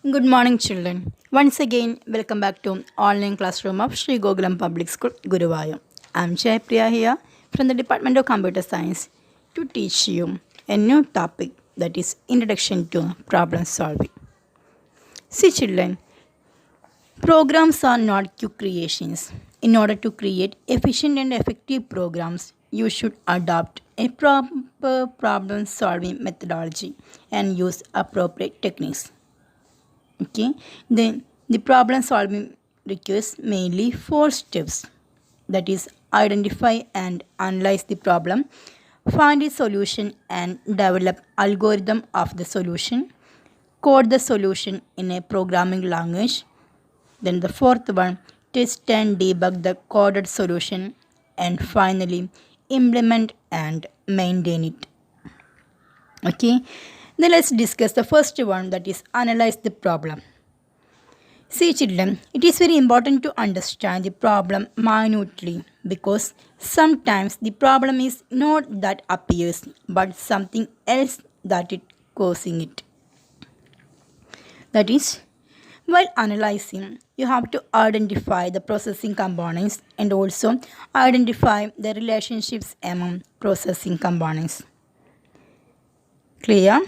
Good morning, children. Once again, welcome back to online classroom of Sri Gokulam Public School, Guruvayur. I'm Jaypriya here from the Department of Computer Science to teach you a new topic that is Introduction to Problem Solving. See, children, programs are not quick creations. In order to create efficient and effective programs, you should adopt a proper problem solving methodology and use appropriate techniques. Okay, then the problem solving requires mainly four steps, that is identify and analyze the problem, find a solution and develop algorithm of the solution, code the solution in a programming language. Then the fourth one, test and debug the coded solution, and finally implement and maintain it. Okay, then let's discuss the first one, that is analyze the problem. See, children, it is very important to understand the problem minutely because sometimes the problem is not that appears but something else that is causing it. That is, while analyzing, you have to identify the processing components and also identify the relationships among processing components. Clear?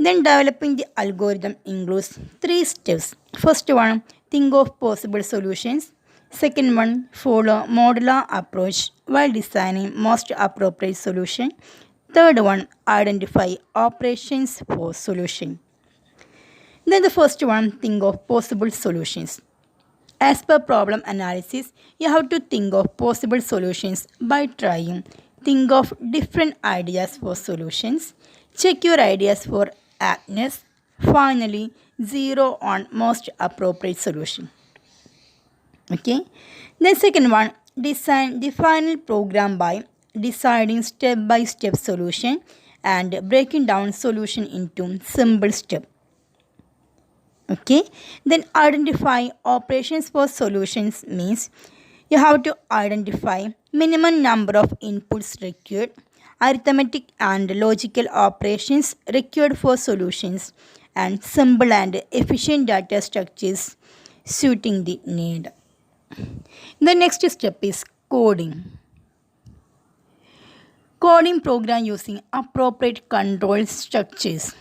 Then developing the algorithm includes three steps. First one, think of possible solutions. Second one, follow modular approach while designing most appropriate solution. Third one, identify operations for solution. Then the first one, think of possible solutions. As per problem analysis, you have to think of possible solutions by trying. Think of different ideas for solutions. Check your ideas for aptness. Finally, zero on most appropriate solution. Okay. Then second one, design the final program by deciding step-by-step solution and breaking down solution into simple steps. Okay, then identify operations for solutions means you have to identify minimum number of inputs required, arithmetic and logical operations required for solutions, and simple and efficient data structures suiting the need. The next step is coding. Coding program using appropriate control structures.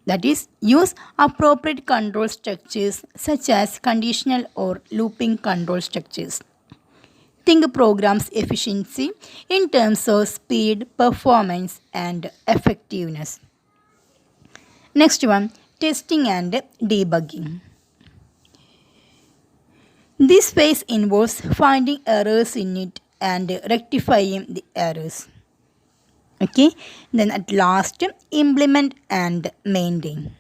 That is, use appropriate control structures such as conditional or looping control structures. Think programs efficiency in terms of speed, performance, and effectiveness. Next one, testing and debugging. This phase involves finding errors in it and rectifying the errors. Okay, then at last, implement and maintain.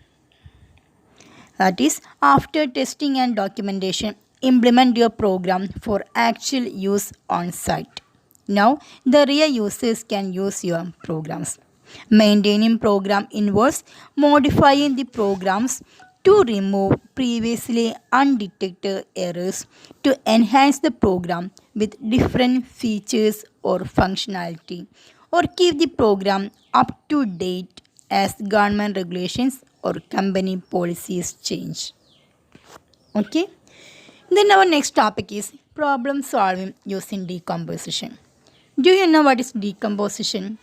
That is, after testing and documentation, implement your program for actual use on site. Now, the real users can use your programs. Maintaining program involves modifying the programs to remove previously undetected errors to enhance the program with different features or functionality, or keep the program up to date as government regulations or company policies change. Okay. Then our next topic is problem solving using decomposition. Do you know what is decomposition?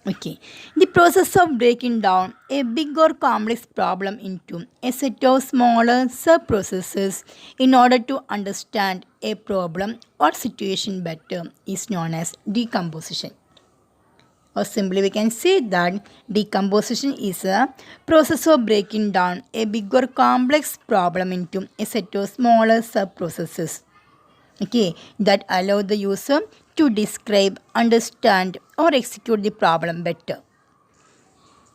Okay. The process of breaking down a big or complex problem into a set of smaller sub-processes in order to understand a problem or situation better is known as decomposition. Or simply we can say that decomposition is a process of breaking down a big or complex problem into a set of smaller sub-processes, okay, that allow the user to describe, understand, or execute the problem better.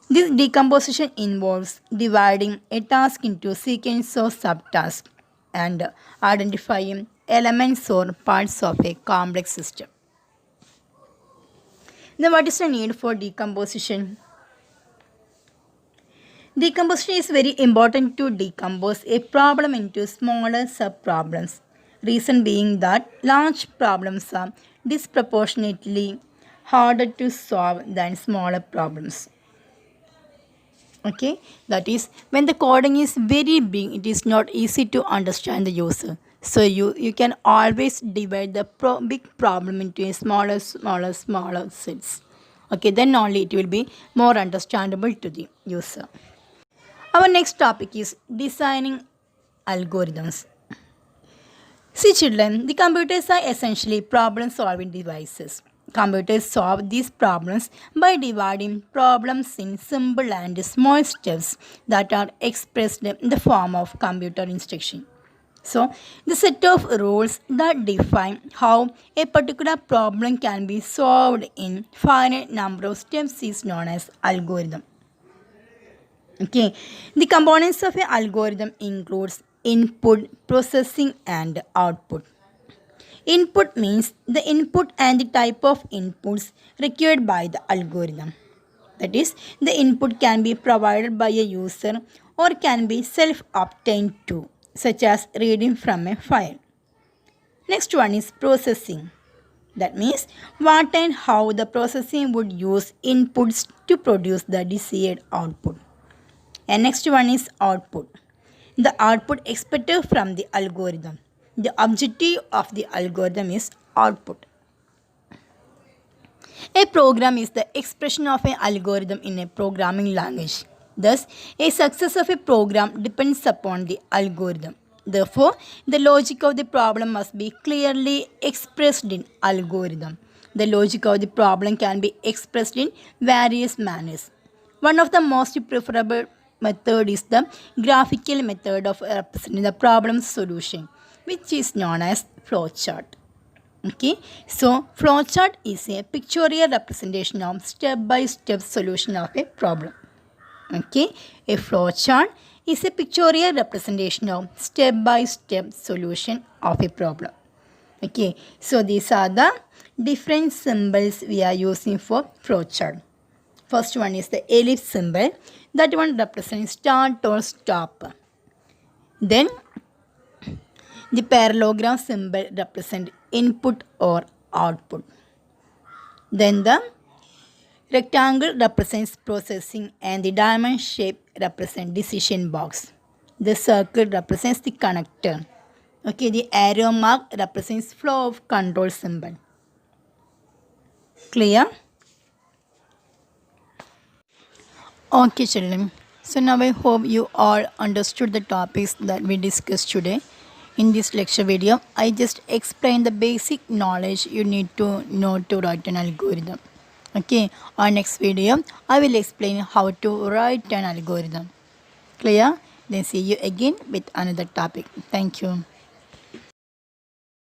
This decomposition involves dividing a task into a sequence of subtasks and identifying elements or parts of a complex system. Then what is the need for decomposition? Decomposition is very important to decompose a problem into smaller sub-problems. Reason being that large problems are disproportionately harder to solve than smaller problems. Okay, that is when the coding is very big, it is not easy to understand the user. So you can always divide the big problem into a smaller cells. Okay, then only it will be more understandable to the user. Our next topic is designing algorithms. See children, the computers are essentially problem-solving devices. Computers solve these problems by dividing problems in simple and small steps that are expressed in the form of computer instruction. So, the set of rules that define how a particular problem can be solved in finite number of steps is known as algorithm. Okay, the components of an algorithm includes input, processing, and output. Input means the input and the type of inputs required by the algorithm. That is, the input can be provided by a user or can be self-obtained too, such as reading from a file. Next one is processing. That means what and how the processing would use inputs to produce the desired output. And next one is output. The output expected from the algorithm. The objective of the algorithm is output. A program is the expression of an algorithm in a programming language. Thus, a success of a program depends upon the algorithm. Therefore, the logic of the problem must be clearly expressed in algorithm. The logic of the problem can be expressed in various manners. One of the most preferable method is the graphical method of representing the problem solution, which is known as flowchart. Okay, so flowchart is a pictorial representation of step-by-step solution of a problem. Okay, a flowchart is a pictorial representation of step-by-step solution of a problem. Okay, so these are the different symbols we are using for flowchart. First one is the ellipse symbol. That one represents start or stop. Then the parallelogram symbol represents input or output. Then the rectangle represents processing and the diamond shape represents decision box. The circle represents the connector. Okay, the arrow mark represents flow of control symbol. Clear? Okay children, so now I hope you all understood the topics that we discussed today. In this lecture video, I just explained the basic knowledge you need to know to write an algorithm. Okay, on next video, I will explain how to write an algorithm. Clear? Then see you again with another topic. Thank you.